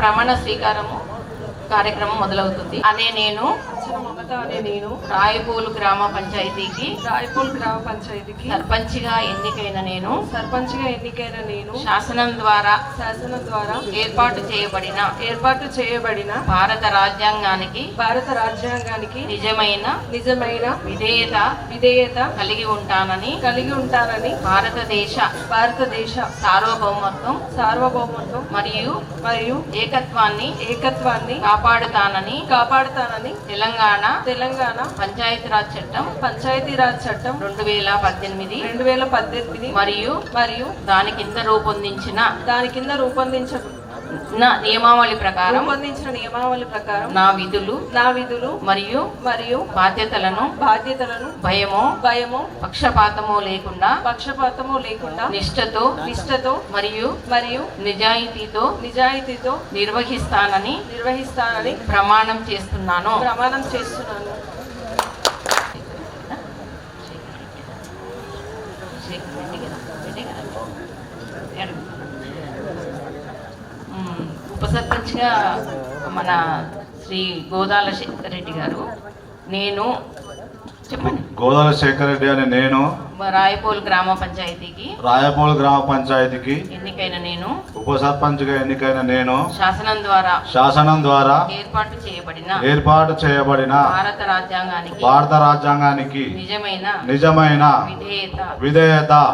ప్రమాణ స్వీకారము కార్యక్రమం మొదలవుతుంది. నేను రాయపూలు గ్రామ పంచాయతీకి సర్పంచ్గా ఎన్నికైన నేను శాసనం ద్వారా ఏర్పాటు చేయబడిన భారత రాజ్యాంగానికి నిజమైన విధేయత కలిగి ఉంటానని భారతదేశ సార్వభౌమత్వం మరియు ఏకత్వాన్ని కాపాడుతానని తెలంగాణ పంచాయతీరాజ్ చట్టం 2018 మరియు దాని కింద రూపొందించిన నియమావళి ప్రకారం నా విధులు మరియు బాధ్యతలను భయమో పక్షపాతమో లేకుండా నిష్ఠతో మరియు నిజాయితీతో నిర్వహిస్తానని ప్రమాణం చేస్తున్నాను. ఉప సర్పంచ్గా మన శ్రీ గోదాల శేఖర్ రెడ్డి గారు, చెప్పండి. గోదాల శేఖర్ రెడ్డి అని నేను రాయపూల్ గ్రామ పంచాయతీకి ఎన్నికైన ఉప సర్పంచ్ గా ఎన్నికైన నేను శాసనం ద్వారా ఏర్పాటు చేయబడిన భారత రాజ్యాంగానికి నిజమైన విధేయత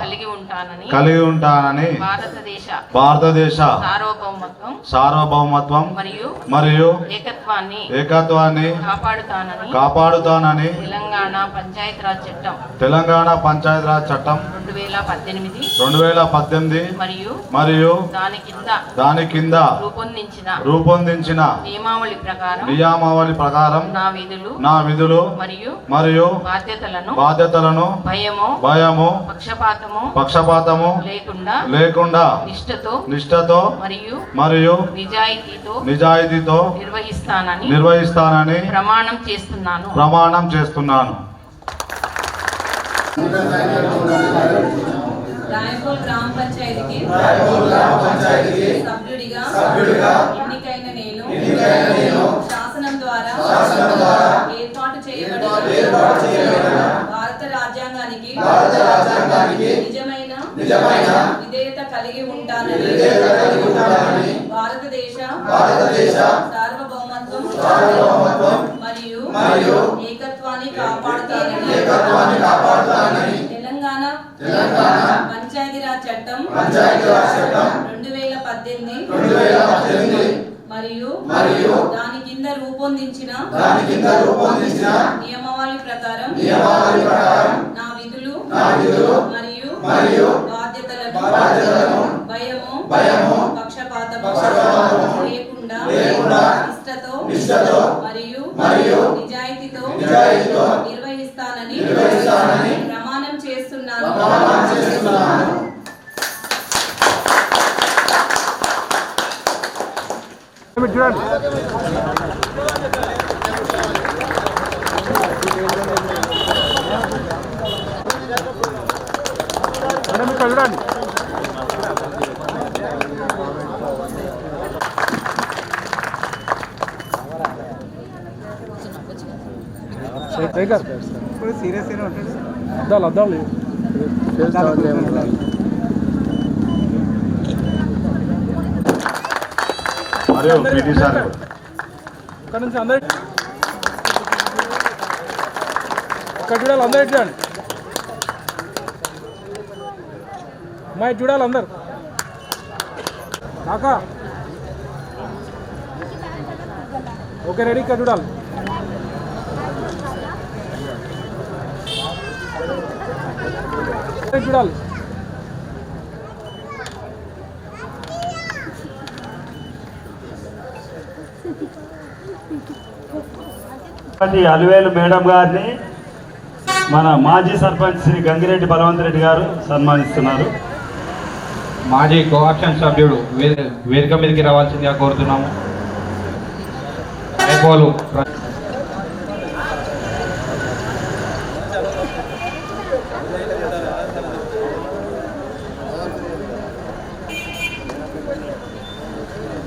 కలిగి ఉంటానని భారతదేశ సార్వభౌమత్వం మరియు ఏకత్వాన్ని కాపాడుతానని తెలంగాణ పంచాయతీరాజ్ చట్టం 2018 మరియు దాని కింద రూపొందించిన నియమావళి ప్రకారం నా విధులు మరియు బాధ్యతలను భయము పక్షపాతము లేకుండా నిష్ఠతో మరియు నిజాయితీతో నిర్వహిస్తానని ప్రమాణం చేస్తున్నాను. రాయపూల్ గ్రామ పంచాయతీకి సభ్యుడిగా ఎన్నికైన నేను శాసనం ద్వారా ఏర్పాటు చేయబడిన భారత రాజ్యాంగానికి నిజమైన విధేయత కలిగి ఉంటానని భారతదేశ సార్వభౌమత్వం మరియు ఏకత్వాన్ని కాపాడుతానని తెలంగాణ పంచాయతీరాజ్ చట్టం 2018 మరియు దాని కింద రూపొందించిన నియమావళి ప్రకారం నా విధులు మరియు బాధ్యతలను భయము పక్షపాతము లేకుండా నిష్ఠతో మరియు నిజాయితీతో నిర్వహిస్తానని ప్రమాణం చేస్తున్నాను. సీరియస్ అద్దాలు మరియు పీటీ సార్ ఇక్కడ నుంచి అందరూ ఇక్కడ చూడాలి, అందరూ చూడండి, అమ్మాయి చూడాలి అందరు. కాకా ఓకే రెడీ, ఇక్కడ చూడాలి. చూడాలి అలివేలు మేడం గారిని మన మాజీ సర్పంచ్ శ్రీ గంగిరెడ్డి బలవంత్ రెడ్డి గారు సన్మానిస్తున్నారు. మాజీ కోఆప్షన్ సభ్యుడు వేదిక మీదకి రావాల్సిందిగా కోరుతున్నాము.